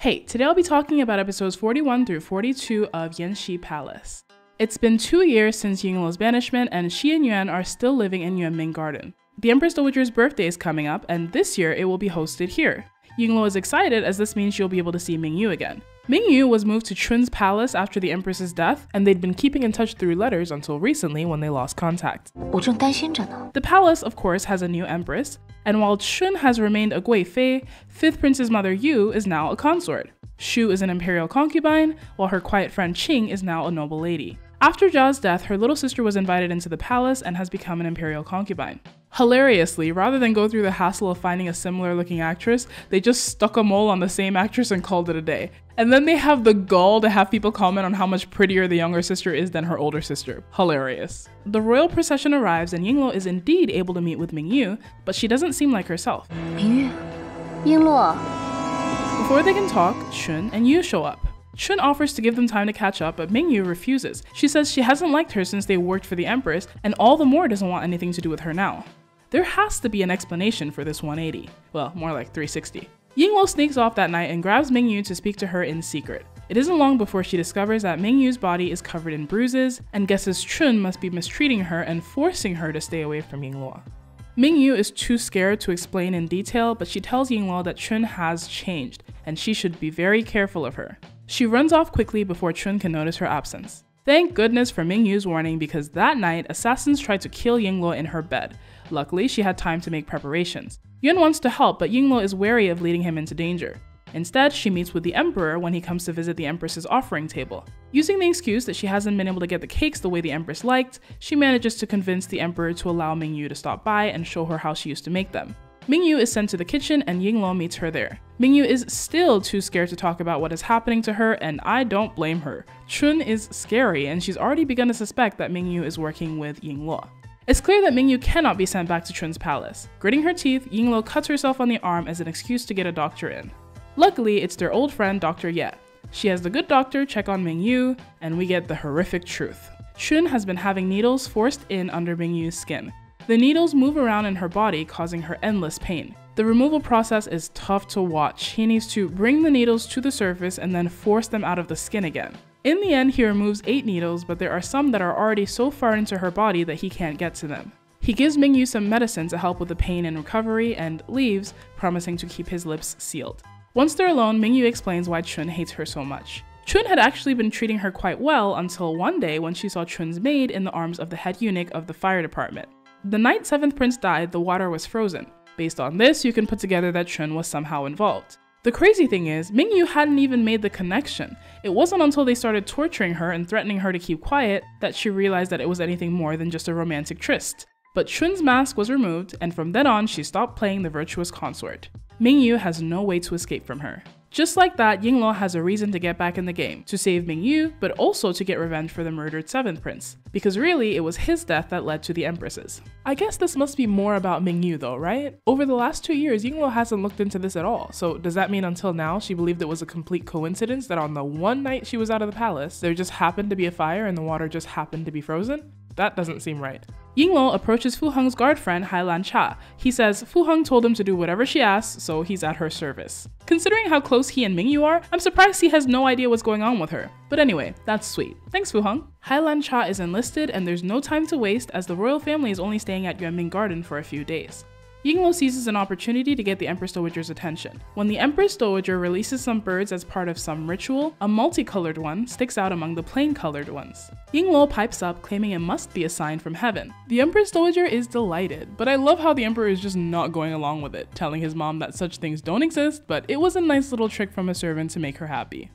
Hey, today I'll be talking about episodes 41 through 42 of YanXi Palace. It's been 2 years since Yingluo's banishment, and she and Yuan are still living in Yuanming Garden. The Empress Dowager's birthday is coming up, and this year it will be hosted here. Yingluo is excited as this means she'll be able to see MINGYU again. MINGYU was moved to Chun's palace after the Empress's death, and they'd been keeping in touch through letters until recently when they lost contact. 我正担心着呢。 The palace, of course, has a new empress, and while Chun has remained a Guifei, 5th Prince's mother Yu is now a consort. Shu is an imperial concubine, while her quiet friend Qing is now a noble lady. After Jia's death, her little sister was invited into the palace and has become an imperial concubine. Hilariously, rather than go through the hassle of finding a similar looking actress, they just stuck a mole on the same actress and called it a day. And then they have the gall to have people comment on how much prettier the younger sister is than her older sister. Hilarious. The royal procession arrives and Yingluo is indeed able to meet with MINGYU, but she doesn't seem like herself. 明玉，璎珞。 Before they can talk, Chun and Yu show up. Chun offers to give them time to catch up, but MINGYU refuses. She says she hasn't liked her since they worked for the Empress, and all the more doesn't want anything to do with her now. There has to be an explanation for this 180. Well, more like 360. Yingluo sneaks off that night and grabs MINGYU to speak to her in secret. It isn't long before she discovers that MINGYU's body is covered in bruises and guesses Chun must be mistreating her and forcing her to stay away from Yingluo. MINGYU is too scared to explain in detail, but she tells Yingluo that Chun has changed and she should be very careful of her. She runs off quickly before Chun can notice her absence. Thank goodness for MINGYU's warning, because that night, assassins tried to kill Yingluo in her bed. Luckily, she had time to make preparations. Yuan wants to help, but Yingluo is wary of leading him into danger. Instead, she meets with the Emperor when he comes to visit the Empress's offering table. Using the excuse that she hasn't been able to get the cakes the way the Empress liked, she manages to convince the Emperor to allow MINGYU to stop by and show her how she used to make them. MINGYU is sent to the kitchen and Yingluo meets her there. MINGYU is still too scared to talk about what is happening to her, and I don't blame her. Chun is scary and she's already begun to suspect that MINGYU is working with Yingluo. It's clear that MINGYU cannot be sent back to Chun's palace. Gritting her teeth, Yingluo cuts herself on the arm as an excuse to get a doctor in. Luckily, it's their old friend Dr. Ye. She has the good doctor check on MINGYU, and we get the horrific truth. Chun has been having needles forced in under MINGYU's skin. The needles move around in her body, causing her endless pain. The removal process is tough to watch. He needs to bring the needles to the surface and then force them out of the skin again. In the end, he removes 8 needles, but there are some that are already so far into her body that he can't get to them. He gives MINGYU some medicine to help with the pain and recovery and leaves, promising to keep his lips sealed. Once they're alone, MINGYU explains why Chun hates her so much. Chun had actually been treating her quite well until one day when she saw Chun's maid in the arms of the head eunuch of the fire department. The night 7th Prince died, the water was frozen. Based on this, you can put together that Chun was somehow involved. The crazy thing is, MINGYU hadn't even made the connection. It wasn't until they started torturing her and threatening her to keep quiet that she realized that it was anything more than just a romantic tryst. But Chun's mask was removed, and from then on, she stopped playing the virtuous consort. MINGYU has no way to escape from her. Just like that, Yingluo has a reason to get back in the game, to save MINGYU, but also to get revenge for the murdered 7th Prince. Because really, it was his death that led to the Empress's. I guess this must be more about MINGYU though, right? Over the last 2 years, Yingluo hasn't looked into this at all, so does that mean until now she believed it was a complete coincidence that on the one night she was out of the palace, there just happened to be a fire and the water just happened to be frozen? That doesn't seem right. Yingluo approaches Fu Heng's guard friend Hailan-cha. He says Fu Heng told him to do whatever she asks, so he's at her service. Considering how close he and MINGYU are, I'm surprised he has no idea what's going on with her. But anyway, that's sweet. Thanks, Fu Heng. Hailan-cha is enlisted and there's no time to waste as the royal family is only staying at Yuanming Garden for a few days. Yingluo seizes an opportunity to get the Empress Dowager's attention. When the Empress Dowager releases some birds as part of some ritual, a multicolored one sticks out among the plain-colored ones. Yingluo pipes up, claiming it must be a sign from heaven. The Empress Dowager is delighted, but I love how the Emperor is just not going along with it, telling his mom that such things don't exist, but it was a nice little trick from a servant to make her happy.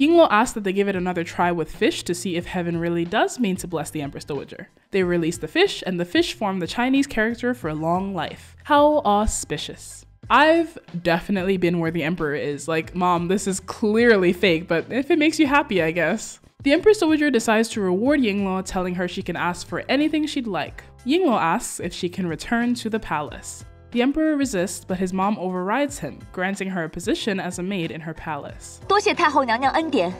Yingluo asks that they give it another try with fish to see if heaven really does mean to bless the Empress Dowager. They release the fish, and the fish form the Chinese character for long life. How auspicious. I've definitely been where the Emperor is. Like, Mom, this is clearly fake, but if it makes you happy, I guess. The Empress Dowager decides to reward Yingluo, telling her she can ask for anything she'd like. Yingluo asks if she can return to the palace. The Emperor resists, but his mom overrides him, granting her a position as a maid in her palace. 多谢太后娘娘恩典。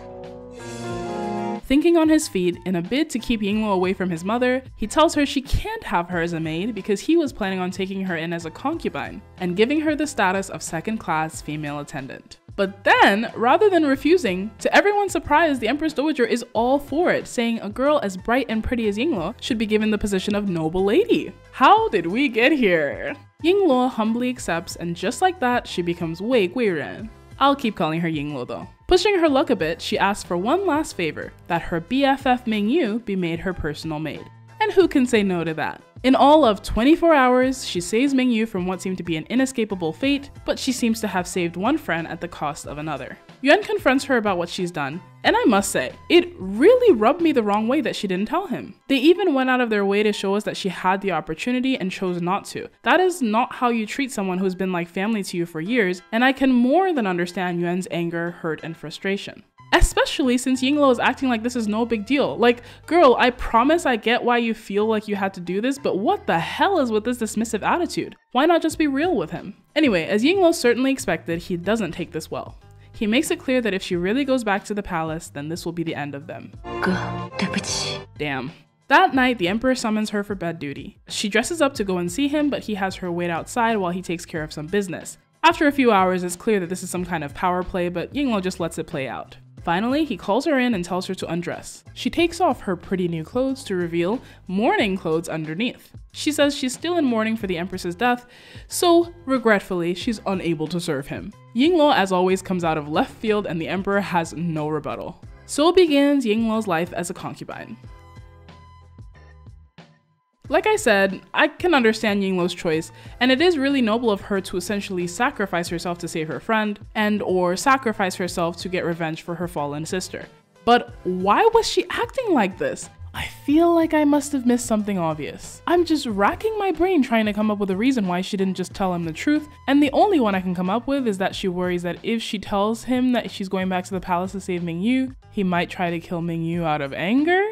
Thinking on his feet, in a bid to keep Yingluo away from his mother, he tells her she can't have her as a maid because he was planning on taking her in as a concubine and giving her the status of second-class female attendant. But then, rather than refusing, to everyone's surprise, the Empress Dowager is all for it, saying a girl as bright and pretty as Yingluo should be given the position of noble lady. How did we get here? Yingluo humbly accepts, and just like that, she becomes Wei Guiren. I'll keep calling her Yingluo though. Pushing her luck a bit, she asks for one last favor, that her BFF MINGYU be made her personal maid. And who can say no to that? In all of 24 hours, she saves MINGYU from what seemed to be an inescapable fate, but she seems to have saved one friend at the cost of another. Yuan confronts her about what she's done, and I must say, it really rubbed me the wrong way that she didn't tell him. They even went out of their way to show us that she had the opportunity and chose not to. That is not how you treat someone who's been like family to you for years, and I can more than understand Yuan's anger, hurt, and frustration. Especially since Yingluo is acting like this is no big deal. Like, girl, I promise I get why you feel like you had to do this, but what the hell is with this dismissive attitude? Why not just be real with him? Anyway, as Yingluo certainly expected, he doesn't take this well. He makes it clear that if she really goes back to the palace, then this will be the end of them. Damn. That night, the emperor summons her for bed duty. She dresses up to go and see him, but he has her wait outside while he takes care of some business. After a few hours, it's clear that this is some kind of power play, but Yingluo just lets it play out. Finally, he calls her in and tells her to undress. She takes off her pretty new clothes to reveal mourning clothes underneath. She says she's still in mourning for the Empress's death, so regretfully, she's unable to serve him. Yingluo, as always, comes out of left field and the Emperor has no rebuttal. So begins Yingluo's life as a concubine. Like I said, I can understand Yingluo's choice, and it is really noble of her to essentially sacrifice herself to save her friend, or sacrifice herself to get revenge for her fallen sister. But why was she acting like this? I feel like I must have missed something obvious. I'm just racking my brain trying to come up with a reason why she didn't just tell him the truth, and the only one I can come up with is that she worries that if she tells him that she's going back to the palace to save MINGYU, he might try to kill MINGYU out of anger?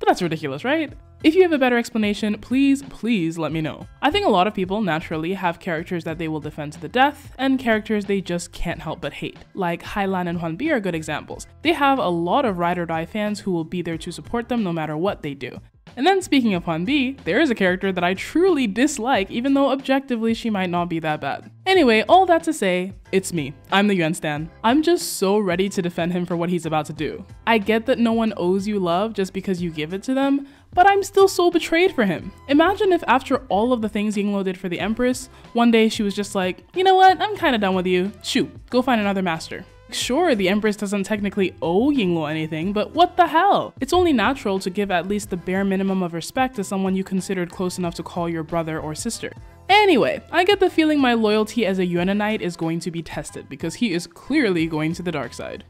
But that's ridiculous, right? If you have a better explanation, please let me know. I think a lot of people naturally have characters that they will defend to the death, and characters they just can't help but hate. Like Hailan and Huanbi are good examples. They have a lot of ride or die fans who will be there to support them no matter what they do. And then speaking of Huanbi, there is a character that I truly dislike even though objectively she might not be that bad. Anyway, all that to say, it's me. I'm the Yuan stan. I'm just so ready to defend him for what he's about to do. I get that no one owes you love just because you give it to them, but I'm still so betrayed for him. Imagine if after all of the things Yingluo did for the Empress, one day she was just like, you know what, I'm kinda done with you. Shoot, go find another master. Sure, the Empress doesn't technically owe Yingluo anything, but what the hell? It's only natural to give at least the bare minimum of respect to someone you considered close enough to call your brother or sister. Anyway, I get the feeling my loyalty as a Yuanite is going to be tested because he is clearly going to the dark side.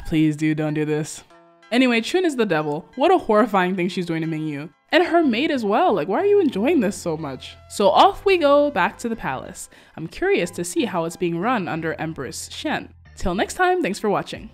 Please dude, don't do this. Anyway, Chun is the devil. What a horrifying thing she's doing to MINGYU. And her maid as well, like why are you enjoying this so much? So off we go back to the palace. I'm curious to see how it's being run under Empress Shen. Till next time, thanks for watching.